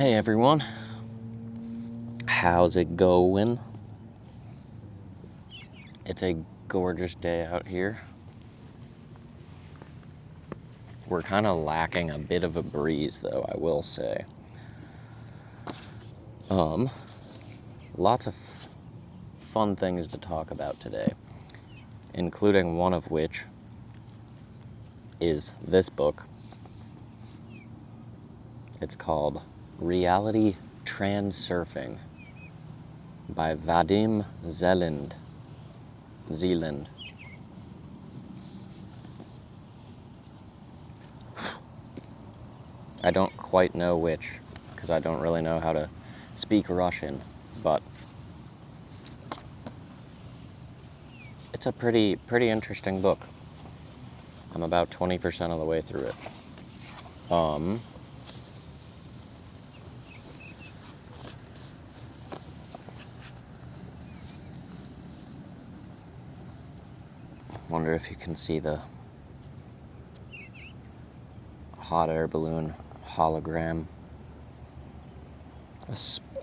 Hey everyone, how's it going? It's a gorgeous day out here. We're kind of lacking a bit of a breeze though, I will say. Lots of fun things to talk about today, including one of which is this book. It's called Reality Transurfing by Vadim Zeland. I don't quite know which, because I don't really know how to speak Russian, but it's a pretty interesting book. I'm about 20% of the way through it. Wonder if you can see the hot air balloon hologram.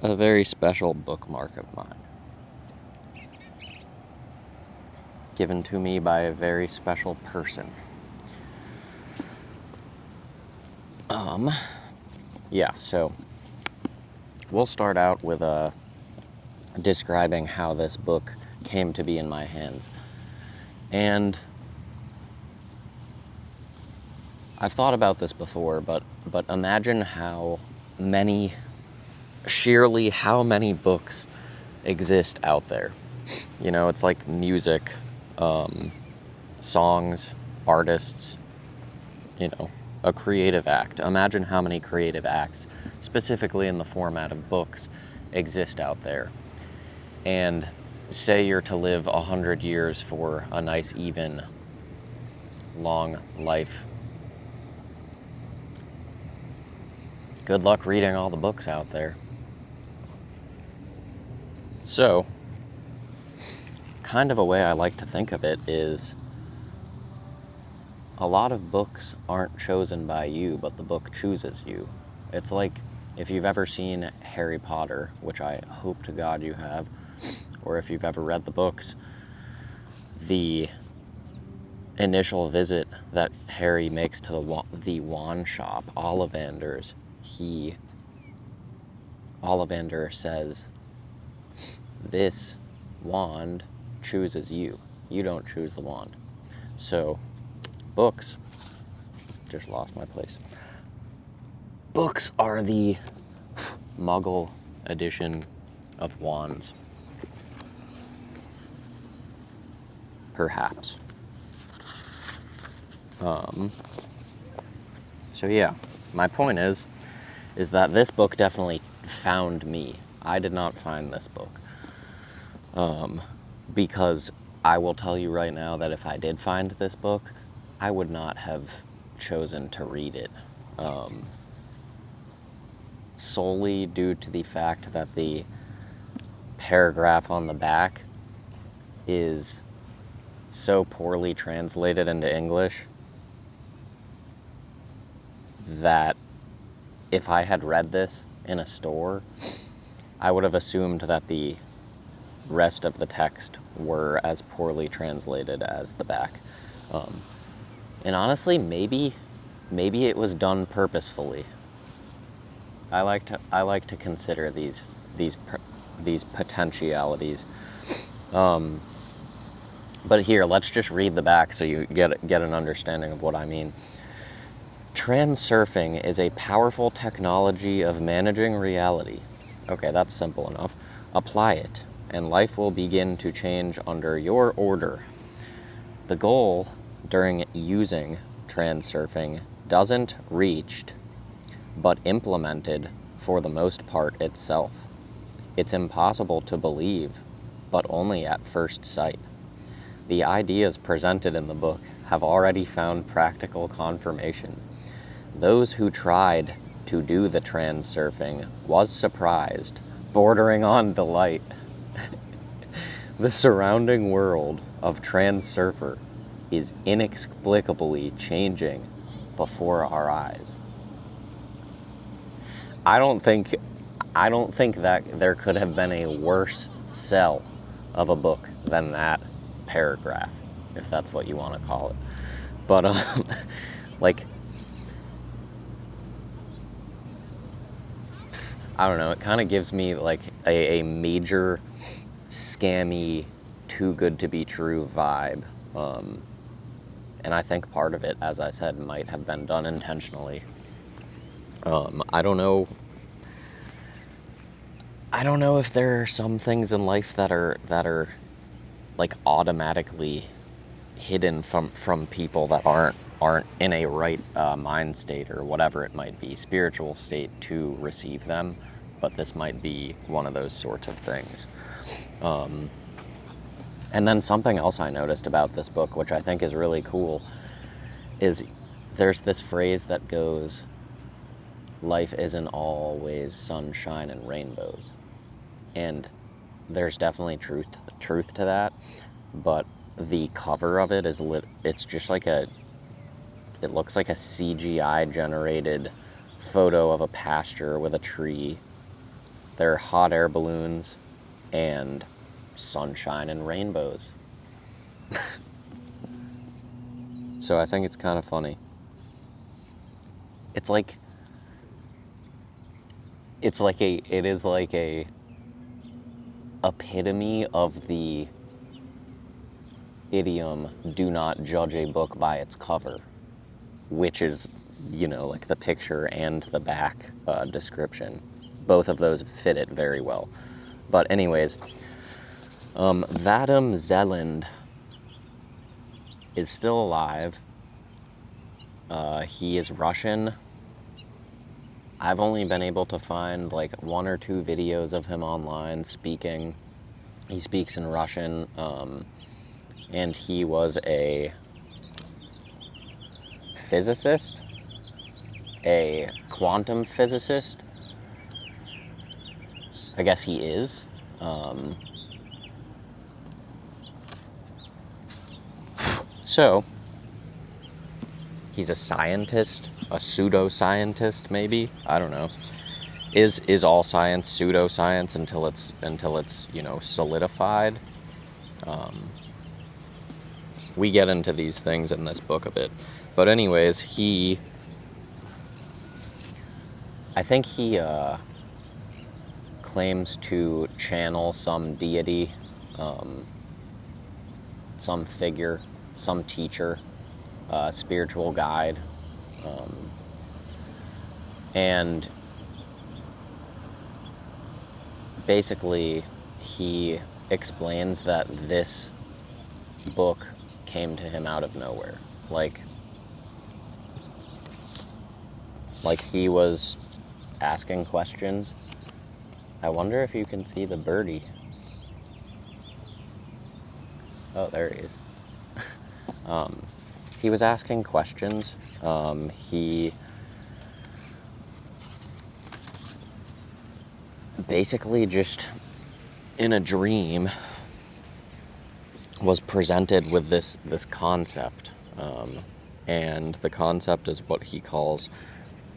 A very special bookmark of mine. Given to me by a very special person. So we'll start out with describing how this book came to be in my hands. And I've thought about this before, but imagine how many books exist out there. You know, it's like music, songs, artists, a creative act. Imagine how many creative acts, specifically in the format of books, exist out there. And say you're to live 100 years for a nice, even, long life. Good luck reading all the books out there. So, kind of a way I like to think of it is a lot of books aren't chosen by you, but the book chooses you. It's like if you've ever seen Harry Potter, which I hope to God you have, or if you've ever read the books, the initial visit that Harry makes to the wand shop, Ollivander's, Ollivander says, "This wand chooses you. You don't choose the wand." So, books, just lost my place. Books are the Muggle edition of wands. Perhaps. So yeah, my point is that this book definitely found me. I did not find this book. Because I will tell you right now that if I did find this book, I would not have chosen to read it. Solely due to the fact that the paragraph on the back is so poorly translated into English that if I had read this in a store, I would have assumed that the rest of the text were as poorly translated as the back. And honestly, maybe it was done purposefully. I like to consider these potentialities. But here, let's just read the back so you get an understanding of what I mean. Transurfing is a powerful technology of managing reality. Okay, that's simple enough. Apply it, and life will begin to change under your order. The goal during using transurfing doesn't reached, but implemented for the most part itself. It's impossible to believe, but only at first sight. The ideas presented in the book have already found practical confirmation. Those who tried to do the transurfing was surprised, bordering on delight. The surrounding world of Transurfer is inexplicably changing before our eyes. I don't think that there could have been a worse sell of a book than that paragraph, if that's what you want to call it. But like, I don't know, it kind of gives me like a major scammy, too good to be true vibe. And I think part of it, as I said, might have been done intentionally. I don't know if there are some things in life that are like automatically hidden from people that aren't in a right mind state or whatever it might be, spiritual state to receive them. But this might be one of those sorts of things. And then something else I noticed about this book, which I think is really cool, is there's this phrase that goes, life isn't always sunshine and rainbows. And there's definitely truth to that, but the cover of it is it's just like it looks like a CGI generated photo of a pasture with a tree. There are hot air balloons and sunshine and rainbows. So I think it's kind of funny. It is like a epitome of the idiom, do not judge a book by its cover, which is, like the picture and the back description. Both of those fit it very well. But anyways, Vadim Zeland is still alive. He is Russian. I've only been able to find like 1 or 2 videos of him online speaking. He speaks in Russian, and he was a physicist, a quantum physicist. I guess he is. So, he's a scientist, a pseudoscientist, maybe. I don't know. Is all science pseudoscience until it's solidified? We get into these things in this book a bit, but anyways, I think he claims to channel some deity, some figure, some teacher, spiritual guide, and basically he explains that this book came to him out of nowhere. Like he was asking questions. I wonder if you can see the birdie. Oh, there he is. He was asking questions. He basically just, in a dream, was presented with this concept. And the concept is what he calls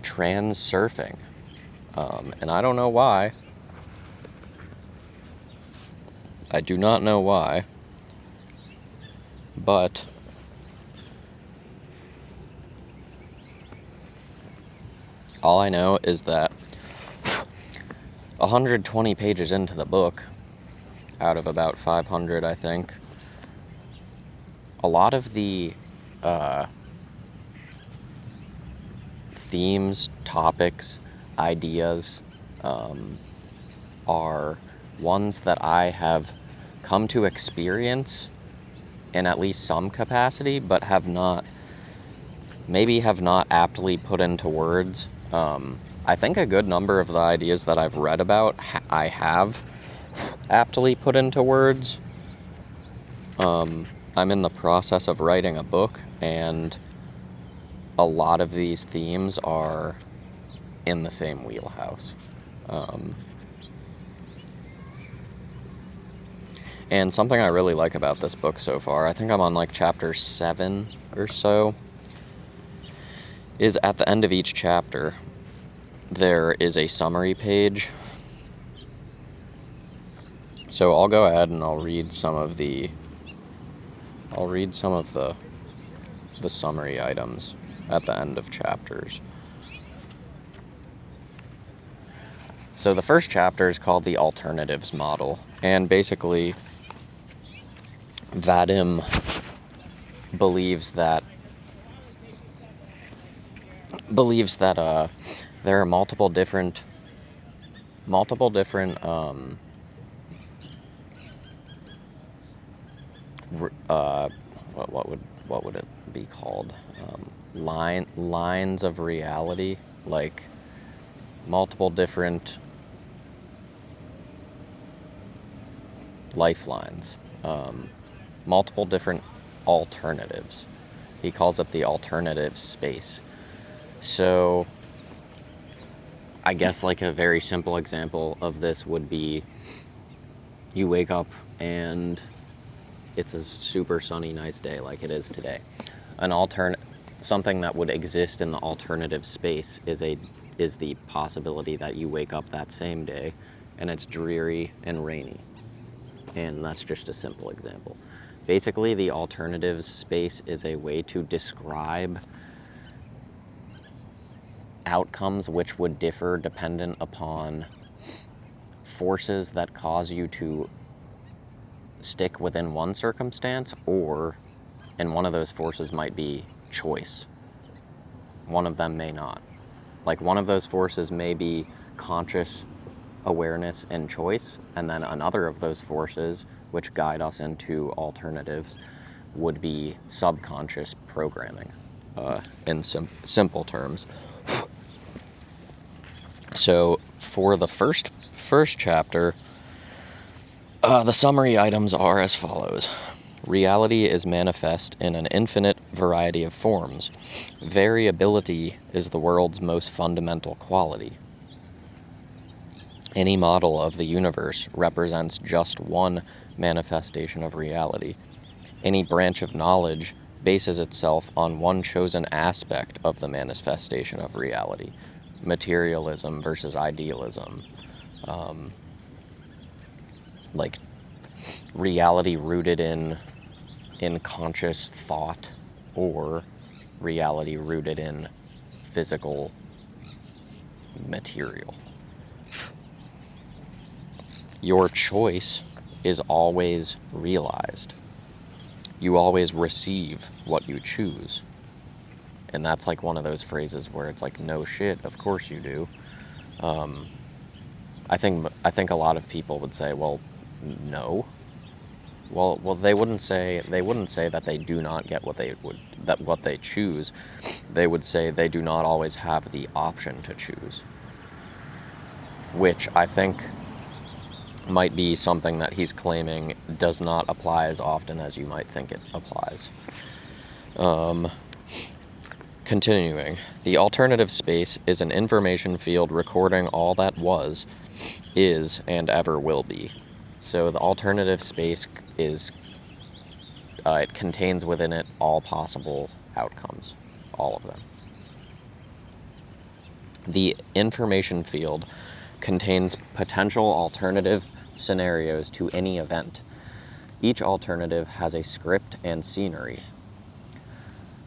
transurfing. And I don't know why. I do not know why. But all I know is that 120 pages into the book, out of about 500, I think, a lot of the themes, topics, ideas are ones that I have come to experience in at least some capacity, but have not aptly put into words. I think a good number of the ideas that I've read about, I have aptly put into words. I'm in the process of writing a book, and a lot of these themes are in the same wheelhouse. And something I really like about this book so far, I think I'm on like chapter 7 or so, is at the end of each chapter, there is a summary page. So I'll go ahead and I'll read some of the summary items at the end of chapters. So the first chapter is called the alternatives model, and basically Vadim believes that there are multiple different what would it be called, lines of reality, like multiple different lifelines, multiple different alternatives. He calls it the alternative space. So I guess like a very simple example of this would be you wake up and it's a super sunny, nice day like it is today. Something that would exist in the alternative space is the possibility that you wake up that same day and it's dreary and rainy. And that's just a simple example. Basically, the alternative space is a way to describe outcomes which would differ dependent upon forces that cause you to stick within one circumstance, and one of those forces might be choice. One of them may not. Like, one of those forces may be conscious awareness and choice, and then another of those forces which guide us into alternatives would be subconscious programming, in simple terms. So for the first chapter, the summary items are as follows. Reality is manifest in an infinite variety of forms. Variability is the world's most fundamental quality. Any model of the universe represents just one manifestation of reality. Any branch of knowledge bases itself on one chosen aspect of the manifestation of reality. Materialism versus idealism. Like reality rooted in conscious thought, or reality rooted in physical material. Your choice is always realized. You always receive what you choose. And that's like one of those phrases where it's like, no shit, of course you do. I think a lot of people would say, well, no. Well, they wouldn't say that they do not get what they choose. They would say they do not always have the option to choose, which I think might be something that he's claiming does not apply as often as you might think it applies. Continuing, the alternative space is an information field recording all that was, is, and ever will be. So the alternative space it contains within it all possible outcomes, all of them. The information field contains potential alternative scenarios to any event. Each alternative has a script and scenery.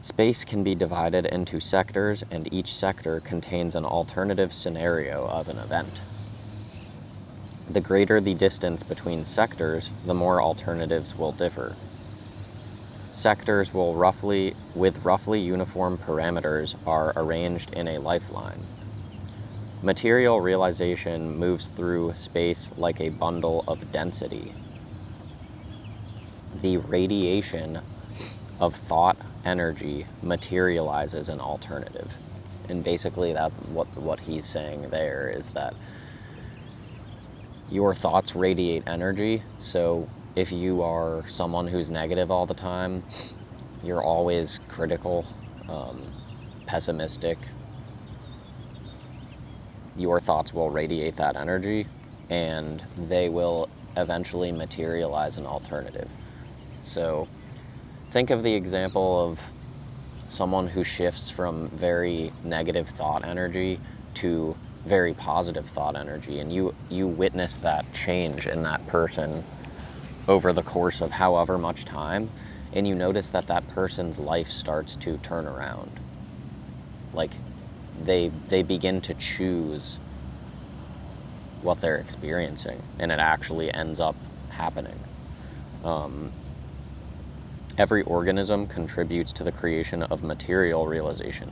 Space can be divided into sectors, and each sector contains an alternative scenario of an event. The greater the distance between sectors, the more alternatives will differ. Sectors with roughly uniform parameters are arranged in a lifeline. Material realization moves through space like a bundle of density. The radiation of thought energy materializes an alternative. And basically that's what he's saying there, is that your thoughts radiate energy. So if you are someone who's negative all the time, you're always critical, pessimistic, your thoughts will radiate that energy, and they will eventually materialize an alternative. So think of the example of someone who shifts from very negative thought energy to very positive thought energy, and you witness that change in that person over the course of however much time, and you notice that that person's life starts to turn around. Like, they begin to choose what they're experiencing, and it actually ends up happening. Every organism contributes to the creation of material realization.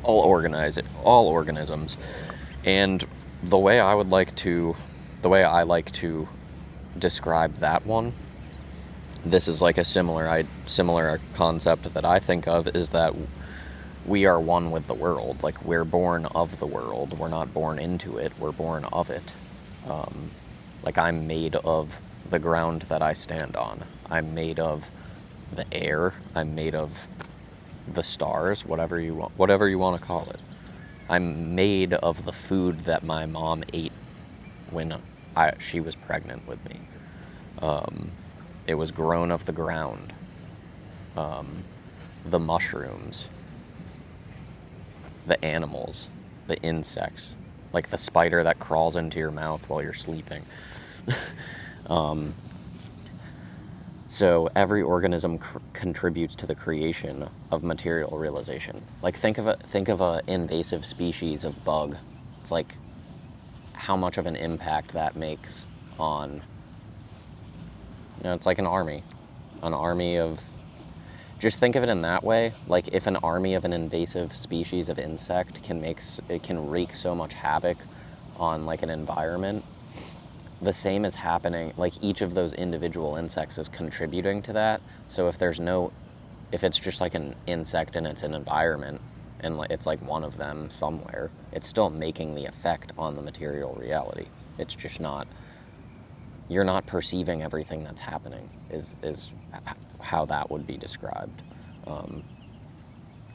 All organisms. And the way I like to describe that one, this is like a similar concept that I think of, is that we are one with the world. Like, we're born of the world. We're not born into it. We're born of it. Like, I'm made of the ground that I stand on. I'm made of the air. I'm made of the stars, whatever you want to call it. I'm made of the food that my mom ate when she was pregnant with me. It was grown of the ground. The mushrooms, the animals, the insects, like the spider that crawls into your mouth while you're sleeping. So every organism contributes to the creation of material realization. Like, think of a invasive species of bug. It's like how much of an impact that makes on, it's like an army of, just think of it in that way. Like, if an army of an invasive species of insect can wreak so much havoc on like an environment, the same is happening. Like, each of those individual insects is contributing to that. So if it's just like an insect in its environment, and it's like one of them somewhere, it's still making the effect on the material reality. It's just not, you're not perceiving everything that's happening, is how that would be described.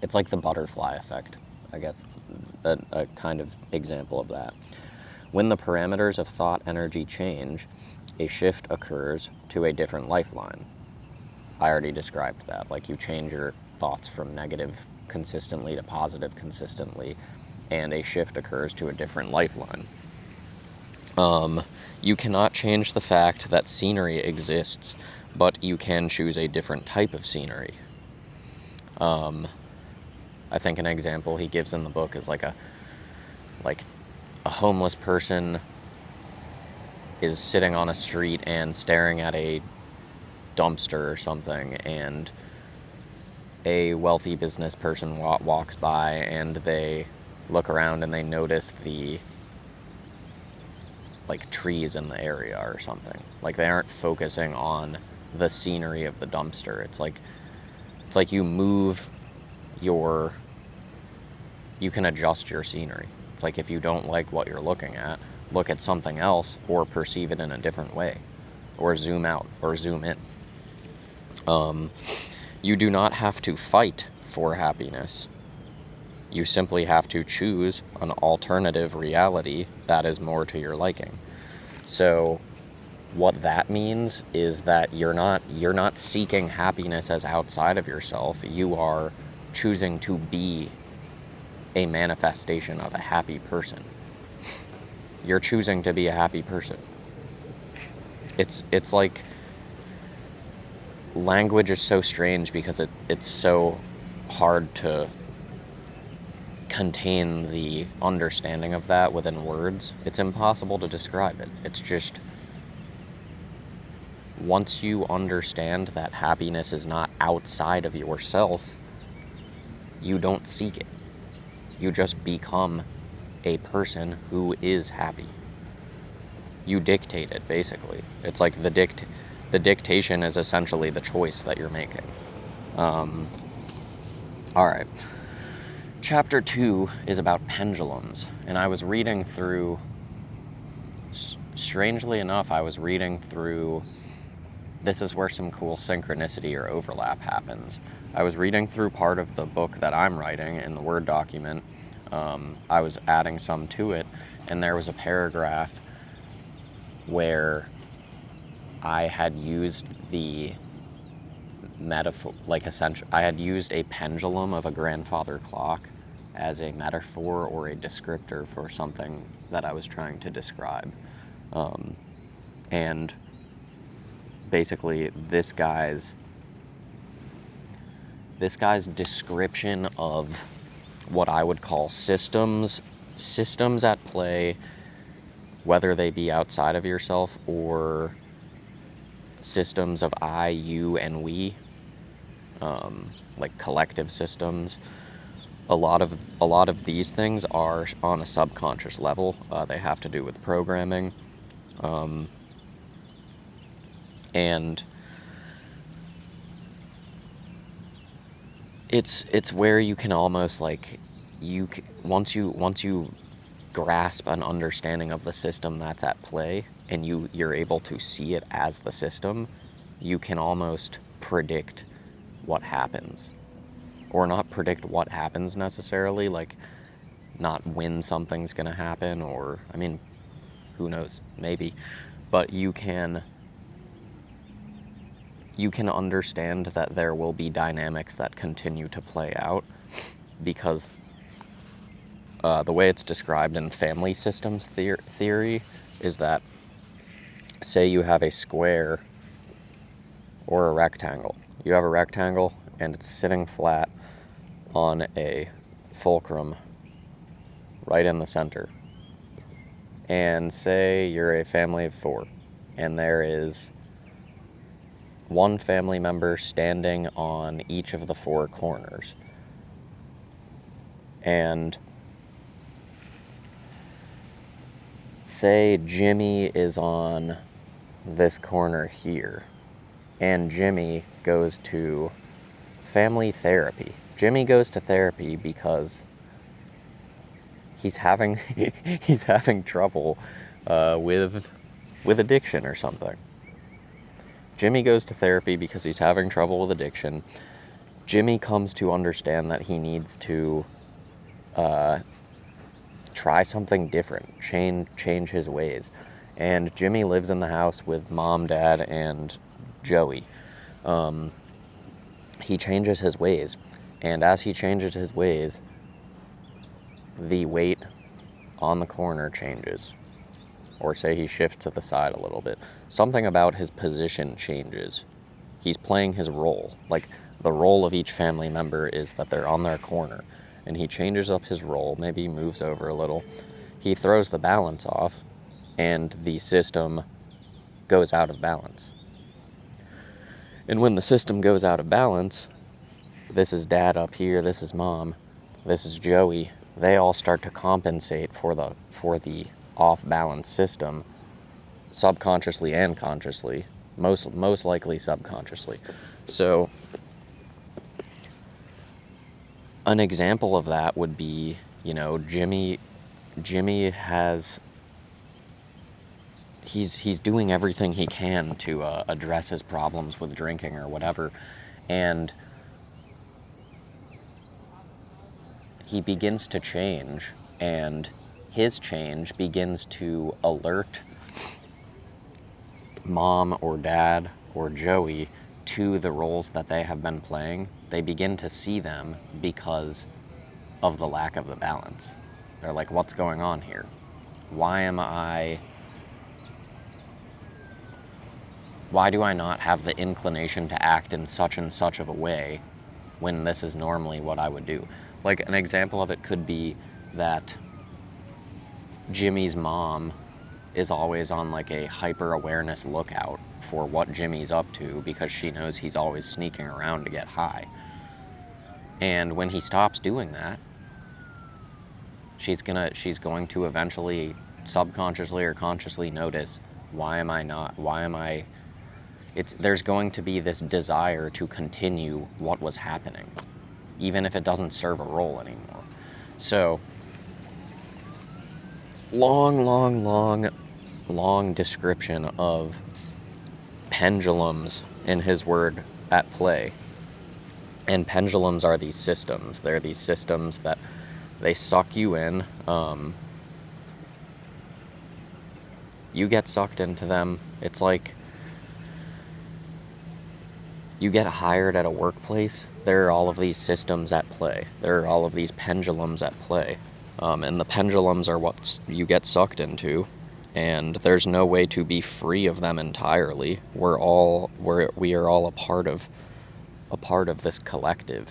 It's like the butterfly effect, I guess, a kind of example of that. When the parameters of thought energy change, a shift occurs to a different lifeline. I already described that. Like, you change your thoughts from negative consistently to positive consistently, and a shift occurs to a different lifeline. You cannot change the fact that scenery exists, but you can choose a different type of scenery. I think an example he gives in the book is like a homeless person is sitting on a street and staring at a dumpster or something, and a wealthy business person walks by, and they look around and they notice the like trees in the area or something. Like, they aren't focusing on the scenery of the dumpster. It's like you can adjust your scenery. It's like, if you don't like what you're looking at, look at something else, or perceive it in a different way, or zoom out or zoom in. You do not have to fight for happiness. You simply have to choose an alternative reality that is more to your liking. So what that means is that you're not seeking happiness as outside of yourself. You are choosing to be a manifestation of a happy person. You're choosing to be a happy person. It's like, language is so strange because it's so hard to contain the understanding of that within words. It's impossible to describe it. It's just, once you understand that happiness is not outside of yourself, you don't seek it. You just become a person who is happy. You dictate it, basically. It's like the dictation is essentially the choice that you're making. Alright. Chapter 2 is about pendulums, and I was reading through, strangely enough, this is where some cool synchronicity or overlap happens. I was reading through part of the book that I'm writing in the Word document. I was adding some to it, and there was a paragraph where I had used the metaphor, like, essentially, I had used a pendulum of a grandfather clock as a metaphor or a descriptor for something that I was trying to describe. And basically this guy's description of what I would call systems at play, whether they be outside of yourself or systems of I, you, and we, like collective systems. A lot of these things are on a subconscious level. They have to do with programming, and it's where you can almost like once you grasp an understanding of the system that's at play, and you're able to see it as the system, you can almost predict what happens. Or not predict what happens necessarily, like not when something's going to happen, or, I mean, who knows, maybe. But you can understand that there will be dynamics that continue to play out, because the way it's described in family systems theory is that, say you have a square or a rectangle. You have a rectangle and it's sitting flat on a fulcrum right in the center. And say you're a family of 4, and there is one family member standing on each of the 4 corners. And say Jimmy is on this corner here, and Jimmy goes to family therapy. Jimmy goes to therapy because he's having trouble with addiction or something. Jimmy goes to therapy because he's having trouble with addiction. Jimmy comes to understand that he needs to try something different, change his ways. And Jimmy lives in the house with Mom, Dad, and Joey. He changes his ways. And as he changes his ways, the weight on the corner changes. Or say he shifts to the side a little bit. Something about his position changes. He's playing his role. Like, the role of each family member is that they're on their corner. And he changes up his role, maybe he moves over a little. He throws the balance off, and the system goes out of balance. And when the system goes out of balance, this is Dad up here, this is Mom, this is Joey, they all start to compensate for the off-balance system, subconsciously and consciously, most likely subconsciously. So an example of that would be, Jimmy has, he's doing everything he can to address his problems with drinking or whatever, and he begins to change, and his change begins to alert Mom or Dad or Joey to the roles that they have been playing. They begin to see them because of the lack of the balance. They're like, what's going on here? Why do I not have the inclination to act in such and such of a way when this is normally what I would do? Like, an example of it could be that Jimmy's mom is always on like a hyper-awareness lookout for what Jimmy's up to, because she knows he's always sneaking around to get high. And when he stops doing that, she's going to eventually subconsciously or consciously notice, there's going to be this desire to continue what was happening, even if it doesn't serve a role anymore. So, long description of pendulums in his word at play. And pendulums are these systems. They're these systems that they suck you in. You get sucked into them. It's like you get hired at a workplace there are all of these systems at play. There are all of these pendulums at play. And the pendulums are what you get sucked into, and there's no way to be free of them entirely. We are all a part of this collective,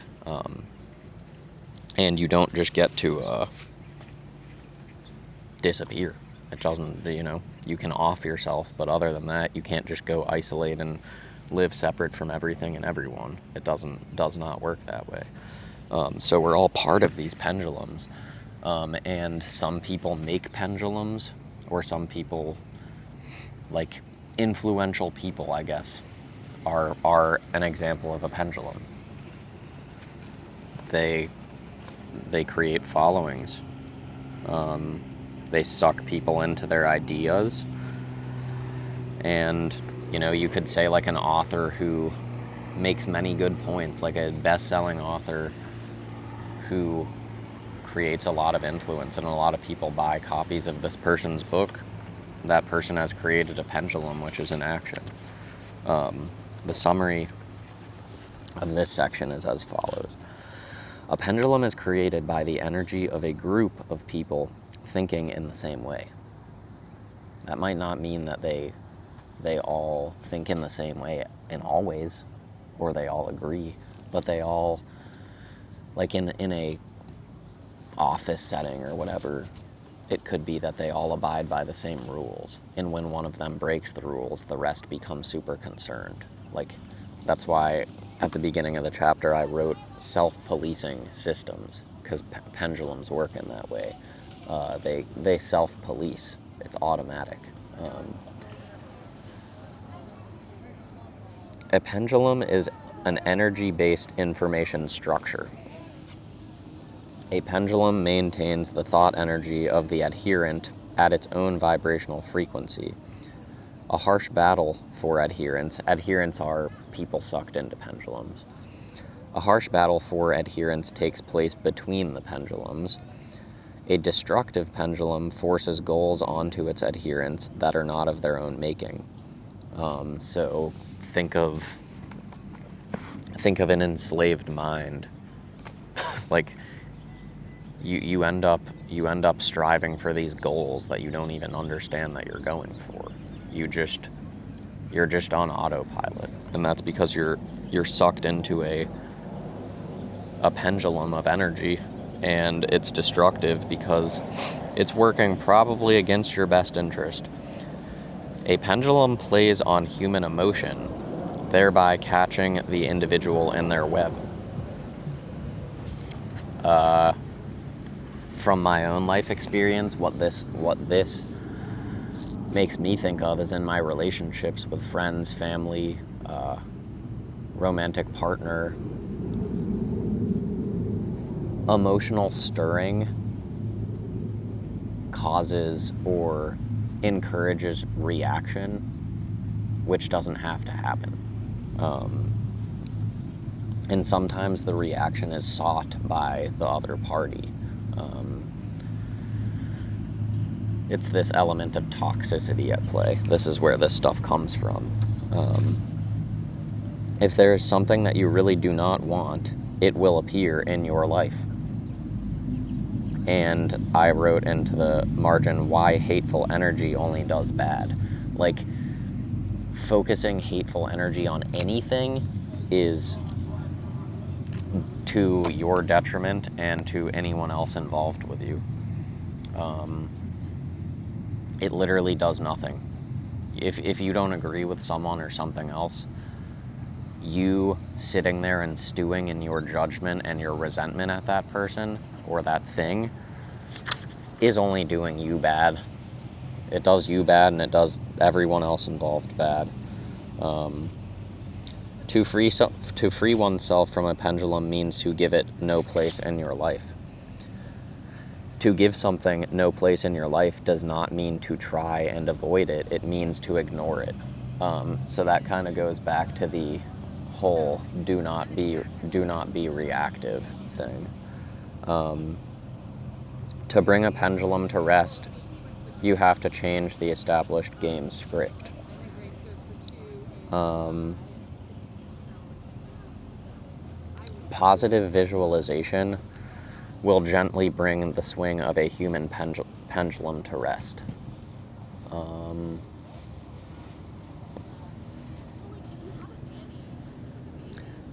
and you don't just get to disappear. It doesn't, you can off yourself, but other than that, you can't just go isolate and live separate from everything and everyone. It does not work that way. So we're all part of these pendulums. And some people make pendulums, or some people, like influential people, I guess, are an example of a pendulum. They create followings. They suck people into their ideas. And, you could say like an author who makes many good points, like a best-selling author who creates a lot of influence and a lot of people buy copies of this person's book. That person has created a pendulum, which is an action. The summary of this section is as follows. A pendulum is created by the energy of a group of people thinking in the same way. That might not mean that they all think in the same way in all ways, or they all agree, but they all, like in a office setting or whatever, it could be that they all abide by the same rules, and when one of them breaks the rules, the rest become super concerned. Like, that's why at the beginning of the chapter I wrote self-policing systems, because pendulums work in that way. They self-police. It's automatic. A pendulum is an energy-based information structure. A pendulum maintains the thought energy of the adherent at its own vibrational frequency. A harsh battle for adherents are people sucked into pendulums. A harsh battle for adherence takes place between the pendulums. A destructive pendulum forces goals onto its adherents that are not of their own making. So think of an enslaved mind. Like, you end up striving for these goals that you don't even understand that you're going for. You're just on autopilot, and that's because you're sucked into a pendulum of energy, and it's destructive because it's working probably against your best interest. A pendulum plays on human emotion, thereby catching the individual in their web. From my own life experience, what this makes me think of is in my relationships with friends, family, romantic partner. Emotional stirring causes or encourages reaction, which doesn't have to happen. And sometimes the reaction is sought by the other party. It's this element of toxicity at play. This is where this stuff comes from. If there's something that you really do not want, it will appear in your life. And I wrote into the margin why hateful energy only does bad. Like, focusing hateful energy on anything is to your detriment and to anyone else involved with you. It literally does nothing. If you don't agree with someone or something else, you sitting there and stewing in your judgment and your resentment at that person or that thing is only doing you bad. It does you bad, and it does everyone else involved bad. To free oneself from a pendulum means to give it no place in your life. To give something no place in your life does not mean to try and avoid it. It means to ignore it. So that kind of goes back to the whole do not be reactive thing. To bring a pendulum to rest, you have to change the established game script. Positive visualization will gently bring the swing of a human pendulum to rest.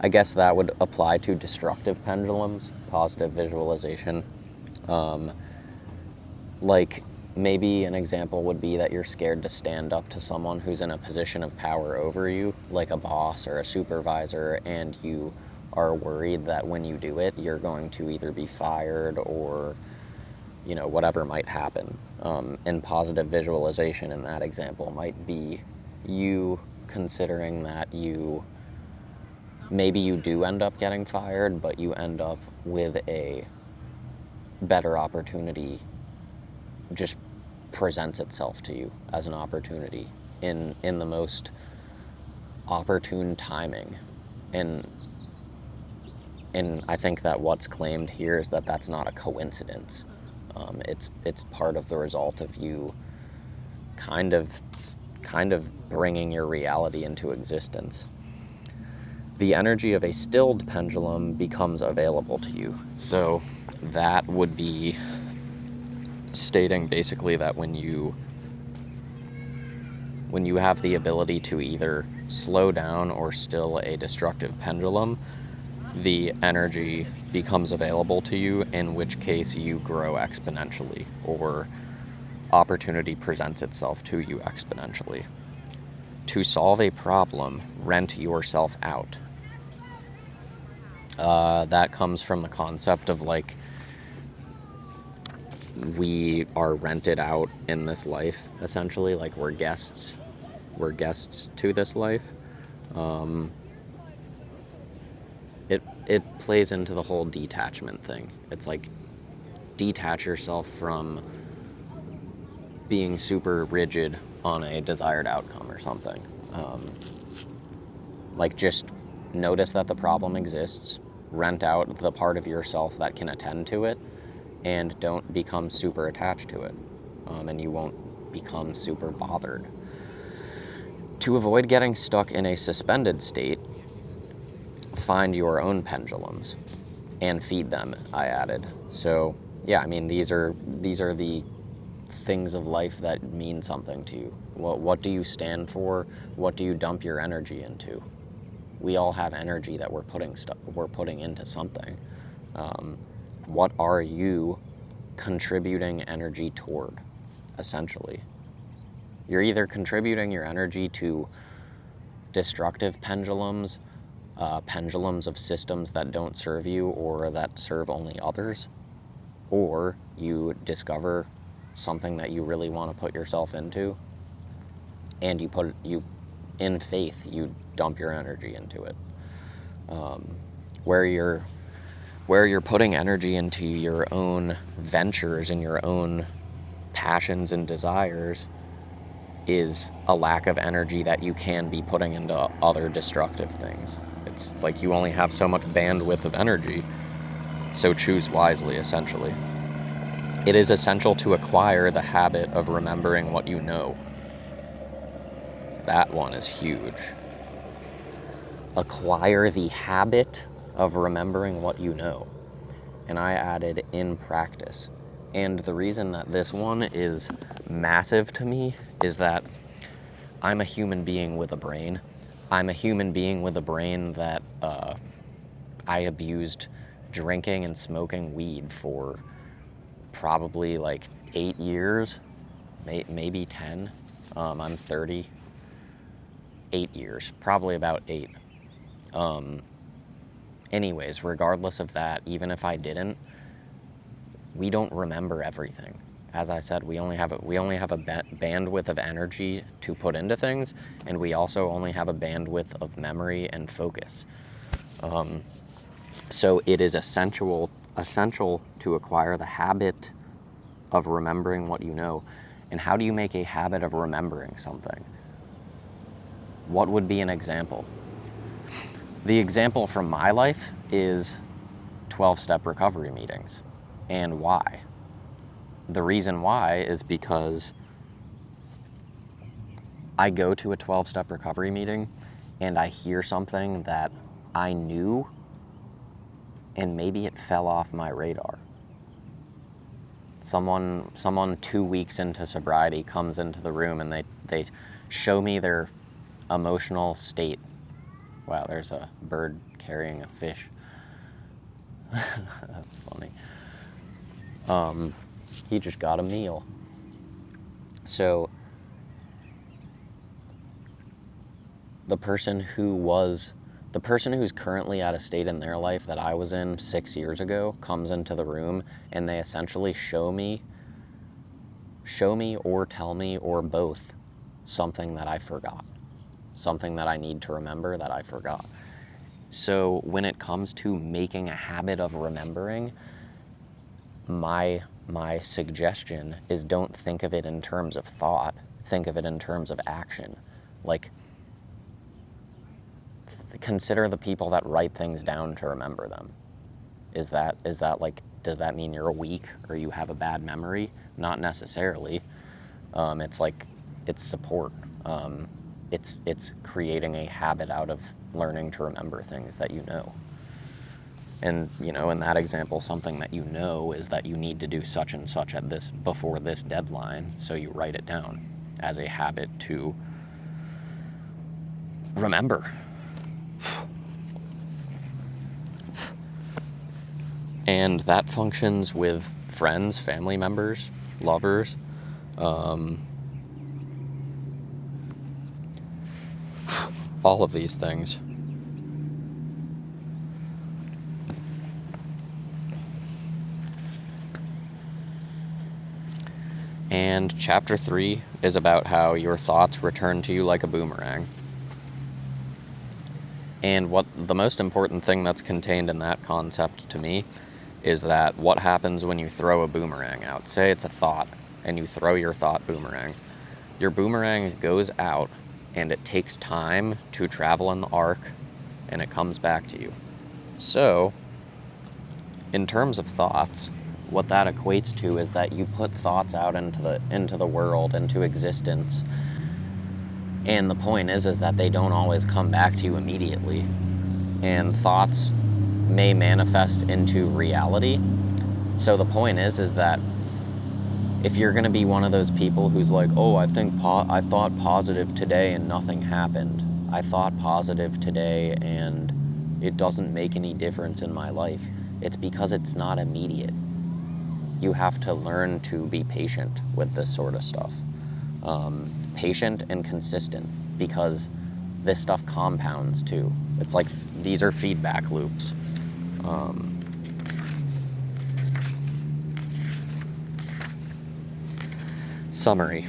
I guess that would apply to destructive pendulums, positive visualization. Like, maybe an example would be that you're scared to stand up to someone who's in a position of power over you, like a boss or a supervisor, and you are worried that when you do it, you're going to either be fired or, whatever might happen. And positive visualization in that example might be you considering that maybe you do end up getting fired, but you end up with a better opportunity just presents itself to you as an opportunity in the most opportune timing. And I think that what's claimed here is that that's not a coincidence. It's part of the result of you kind of bringing your reality into existence. The energy of a stilled pendulum becomes available to you. So that would be stating basically that when you have the ability to either slow down or still a destructive pendulum, the energy becomes available to you, in which case you grow exponentially, or opportunity presents itself to you exponentially. To solve a problem, rent yourself out. That comes from the concept of like, we are rented out in this life, essentially, like we're guests to this life. It plays into the whole detachment thing. It's like, detach yourself from being super rigid on a desired outcome or something. Like, just notice that the problem exists, rent out the part of yourself that can attend to it, and don't become super attached to it, and you won't become super bothered. To avoid getting stuck in a suspended state, find your own pendulums and feed them, I added. So yeah, I mean, these are the things of life that mean something to you. What do you stand for? What do you dump your energy into? We all have energy that we're putting into something. What are you contributing energy toward, essentially? You're either contributing your energy to destructive pendulums, pendulums of systems that don't serve you or that serve only others, or you discover something that you really want to put yourself into, and you in faith, you dump your energy into it. Where you're putting energy into your own ventures and your own passions and desires is a lack of energy that you can be putting into other destructive things. It's like you only have so much bandwidth of energy, so choose wisely, essentially. It is essential to acquire the habit of remembering what you know. That one is huge. Acquire the habit of remembering what you know. And I added in practice. And the reason that this one is massive to me is that I'm a human being with a brain. I'm a human being with a brain that I abused drinking and smoking weed for probably like 8 years, maybe 10. I'm 30. 8 years, probably about 8. Anyways, regardless of that, even if I didn't, we don't remember everything. As I said, we only have a bandwidth of energy to put into things, and we also only have a bandwidth of memory and focus. So it is essential to acquire the habit of remembering what you know. And how do you make a habit of remembering something? What would be an example? The example from my life is 12-step recovery meetings. And why? The reason why is because I go to a 12-step recovery meeting and I hear something that I knew and maybe it fell off my radar. Someone 2 weeks into sobriety comes into the room and they show me their emotional state. Wow, there's a bird carrying a fish. That's funny. He just got a meal. So the person who's currently at a state in their life that I was in 6 years ago comes into the room, and they essentially show me or tell me or both something that I forgot, something that I need to remember that I forgot. So when it comes to making a habit of remembering, my suggestion is don't think of it in terms of thought, think of it in terms of action. Like, consider the people that write things down to remember them. Is that like, does that mean you're weak or you have a bad memory? Not necessarily. It's like, it's support. It's creating a habit out of learning to remember things that you know. And, you know, in that example, something that you know is that you need to do such and such at this before this deadline, so you write it down as a habit to remember. And that functions with friends, family members, lovers, all of these things. And chapter 3 is about how your thoughts return to you like a boomerang. And what the most important thing that's contained in that concept to me is that what happens when you throw a boomerang out. Say it's a thought, and you throw your thought boomerang. Your boomerang goes out, and it takes time to travel in the arc, and it comes back to you. So, in terms of thoughts, what that equates to is that you put thoughts out into the world, into existence, and the point is that they don't always come back to you immediately. And thoughts may manifest into reality. So the point is that if you're going to be one of those people who's like, oh, I thought positive today and nothing happened. I thought positive today and it doesn't make any difference in my life. It's because it's not immediate. You have to learn to be patient with this sort of stuff. Patient and consistent, because this stuff compounds too. It's like these are feedback loops. Summary.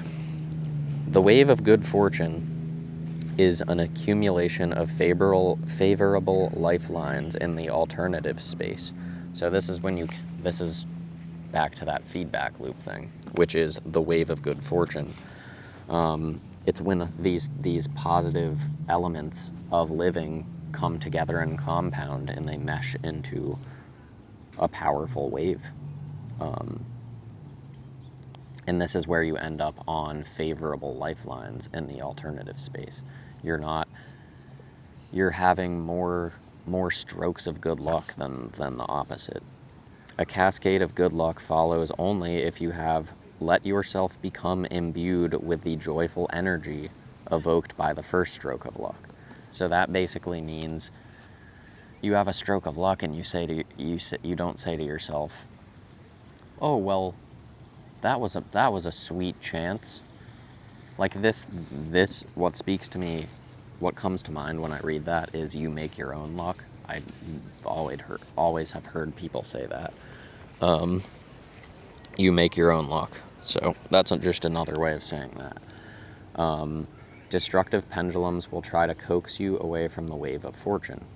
The wave of good fortune is an accumulation of favorable lifelines in the alternative space. So this is back to that feedback loop thing, which is the wave of good fortune. It's when these positive elements of living come together and compound, and they mesh into a powerful wave. And this is where you end up on favorable lifelines in the alternative space. You're having more strokes of good luck than the opposite. A cascade of good luck follows only if you have let yourself become imbued with the joyful energy evoked by the first stroke of luck. So that basically means you have a stroke of luck and you don't say to yourself, "Oh, well, that was a sweet chance." Like this what speaks to me, what comes to mind when I read that is you make your own luck. I always have heard people say that. You make your own luck. So that's just another way of saying that. Destructive pendulums will try to coax you away from the wave of fortune.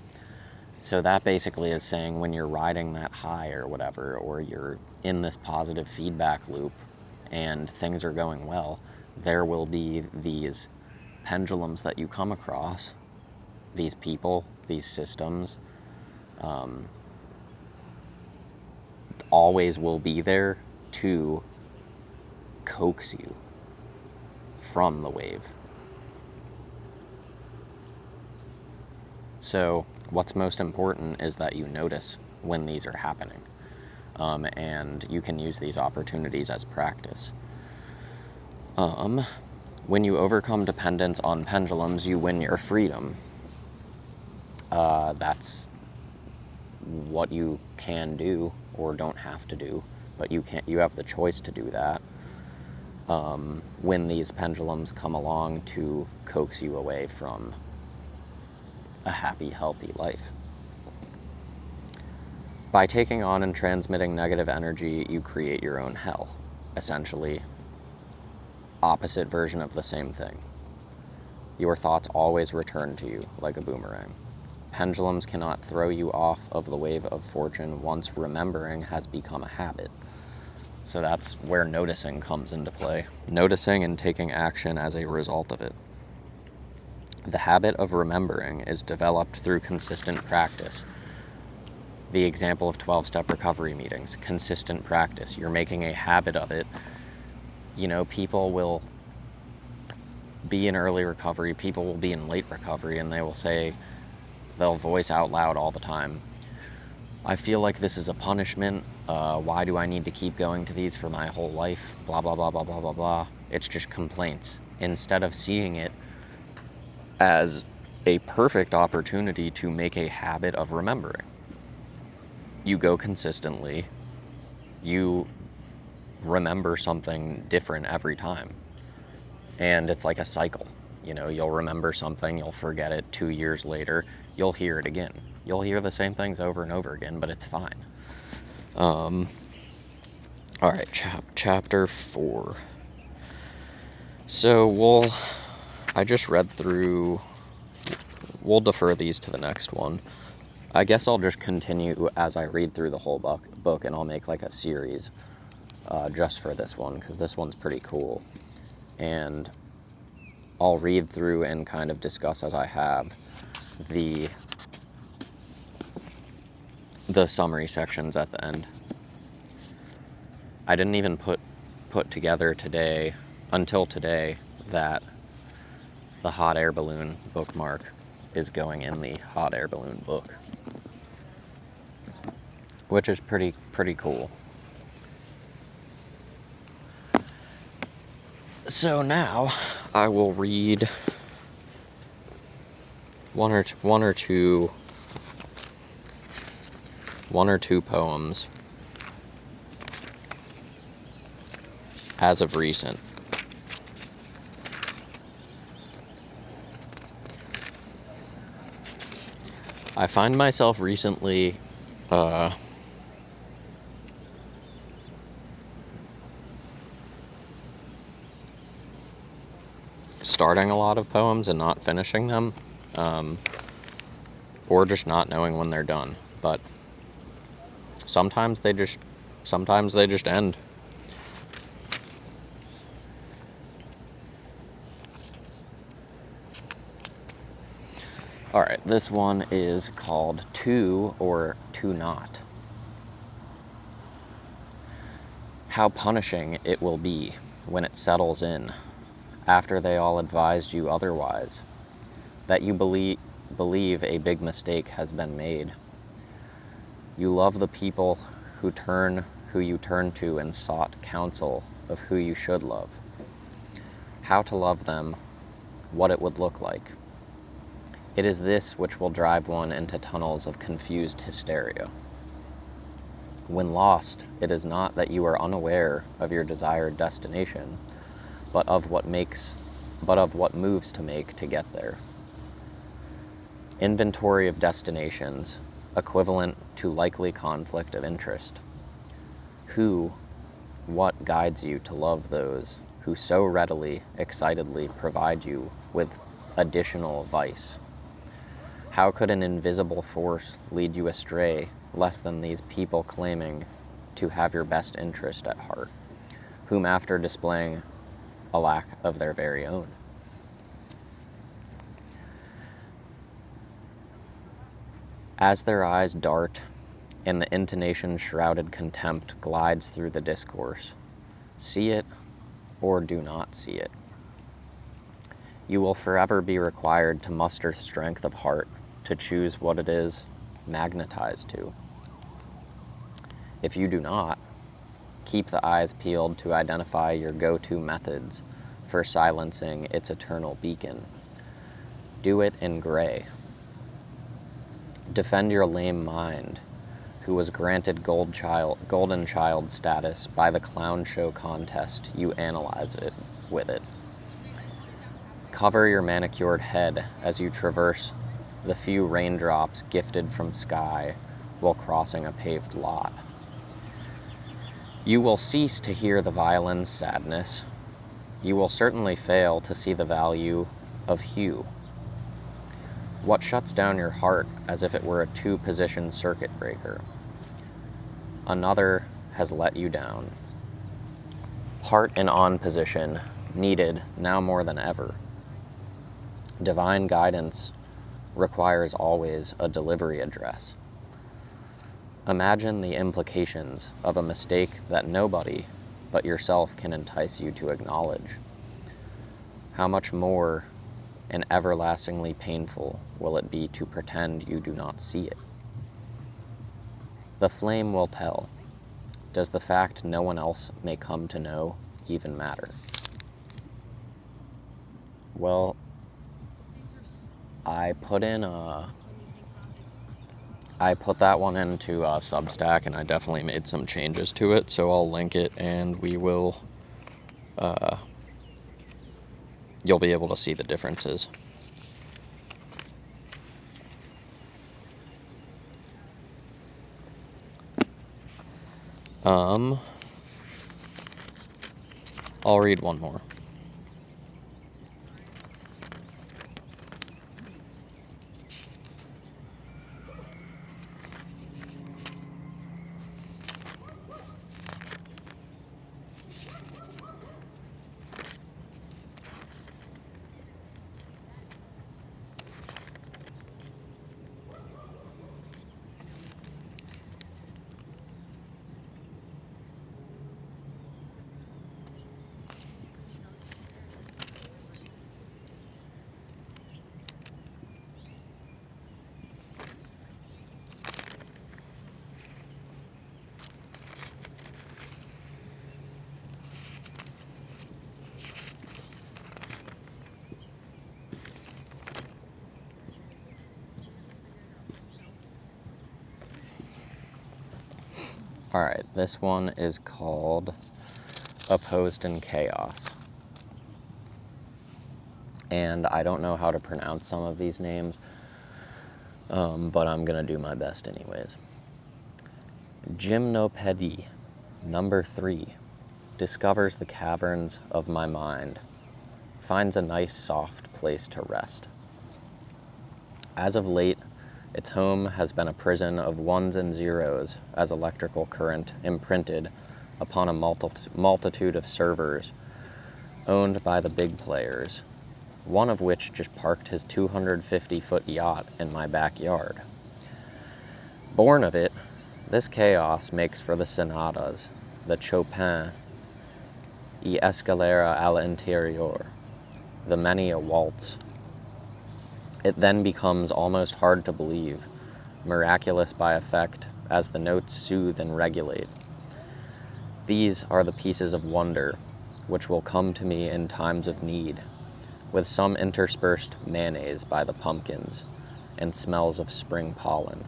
So that basically is saying when you're riding that high or whatever, or you're in this positive feedback loop and things are going well, there will be these pendulums that you come across, these people, these systems, always will be there to coax you from the wave. So what's most important is that you notice when these are happening. And you can use these opportunities as practice. When you overcome dependence on pendulums, you win your freedom. That's what you can do or don't have to do, but you have the choice to do that when these pendulums come along to coax you away from a happy, healthy life. By taking on and transmitting negative energy, you create your own hell. Essentially, opposite version of the same thing. Your thoughts always return to you like a boomerang. Pendulums cannot throw you off of the wave of fortune once remembering has become a habit. So that's where noticing comes into play. Noticing and taking action as a result of it. The habit of remembering is developed through consistent practice. The example of 12-step recovery meetings, consistent practice. You're making a habit of it. You know, people will be in early recovery, people will be in late recovery, and they'll voice out loud all the time, I feel like this is a punishment. Why do I need to keep going to these for my whole life? Blah, blah, blah, blah, blah, blah, blah. It's just complaints. Instead of seeing it as a perfect opportunity to make a habit of remembering. You go consistently, you remember something different every time. And it's like a cycle. You know, you'll remember something, you'll forget it 2 years later, you'll hear it again. You'll hear the same things over and over again, but it's fine. All right, chapter 4. So I just read through, we'll defer these to the next one. I guess I'll just continue as I read through the whole book, and I'll make like a series just for this one, because this one's pretty cool. And I'll read through and kind of discuss as I have the summary sections at the end. I didn't even put together until today, that the hot air balloon bookmark is going in the hot air balloon book, which is pretty cool. So now I will read one or two poems as of recent. I find myself recently starting a lot of poems and not finishing them, or just not knowing when they're done. But sometimes they just end. All right, this one is called To or To Not. How punishing it will be when it settles in, after they all advised you otherwise, that you believe a big mistake has been made. You love the people who you turned to and sought counsel of who you should love, how to love them, what it would look like. It is this which will drive one into tunnels of confused hysteria. When lost, it is not that you are unaware of your desired destination, but of what moves to make to get there. Inventory of destinations, equivalent to likely conflict of interest. What guides you to love those who so readily, excitedly provide you with additional vice? How could an invisible force lead you astray less than these people claiming to have your best interest at heart, whom after displaying a lack of their very own? As their eyes dart and the intonation-shrouded contempt glides through the discourse, see it or do not see it. You will forever be required to muster strength of heart to choose what it is magnetized to. If you do not, keep the eyes peeled to identify your go-to methods for silencing its eternal beacon. Do it in gray. Defend your lame mind, who was granted golden child status by the clown show contest you analyze it with it. Cover your manicured head as you traverse the few raindrops gifted from sky while crossing a paved lot. You will cease to hear the violin's sadness. You will certainly fail to see the value of hue. What shuts down your heart as if it were a two-position circuit breaker? Another has let you down. Heart in on position, needed now more than ever. Divine guidance requires always a delivery address. Imagine the implications of a mistake that nobody but yourself can entice you to acknowledge. How much more and everlastingly painful will it be to pretend you do not see it? The flame will tell. Does the fact no one else may come to know even matter? Well, I put that one into Substack, and I definitely made some changes to it, so I'll link it, and we will, you'll be able to see the differences. I'll read one more. Alright, this one is called Opposed in Chaos. And I don't know how to pronounce some of these names, but I'm going to do my best anyways. Gymnopedie, number 3, discovers the caverns of my mind, finds a nice soft place to rest. As of late, its home has been a prison of ones and zeros as electrical current imprinted upon a multitude of servers owned by the big players, one of which just parked his 250-foot yacht in my backyard. Born of it, this chaos makes for the sonatas, the Chopin, y escalera al interior, the many a waltz. It then becomes almost hard to believe, miraculous by effect, as the notes soothe and regulate. These are the pieces of wonder which will come to me in times of need, with some interspersed mayonnaise by the pumpkins and smells of spring pollen.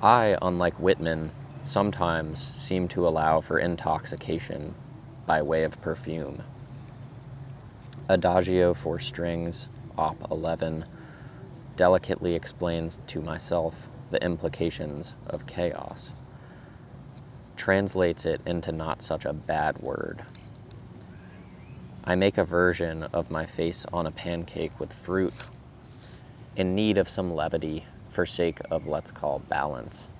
I, unlike Whitman, sometimes seem to allow for intoxication by way of perfume. Adagio for strings, Op. 11, delicately explains to myself the implications of chaos, translates it into not such a bad word. I make a version of my face on a pancake with fruit, in need of some levity for sake of, let's call, balance.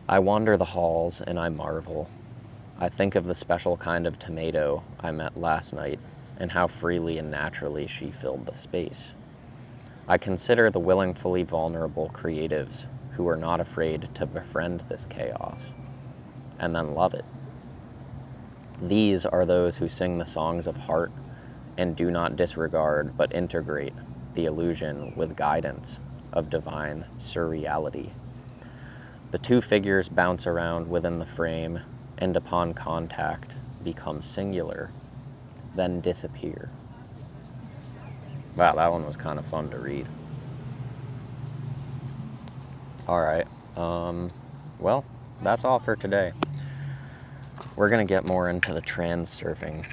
I wander the halls and I marvel. I think of the special kind of tomato I met last night and how freely and naturally she filled the space. I consider the willingly vulnerable creatives who are not afraid to befriend this chaos and then love it. These are those who sing the songs of heart and do not disregard but integrate the illusion with guidance of divine surreality. The two figures bounce around within the frame and upon contact become singular, then disappear. Wow, that one was kind of fun to read. All right. Well, that's all for today. We're going to get more into the transurfing.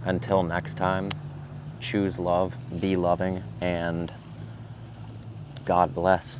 Until next time, choose love, be loving, and God bless.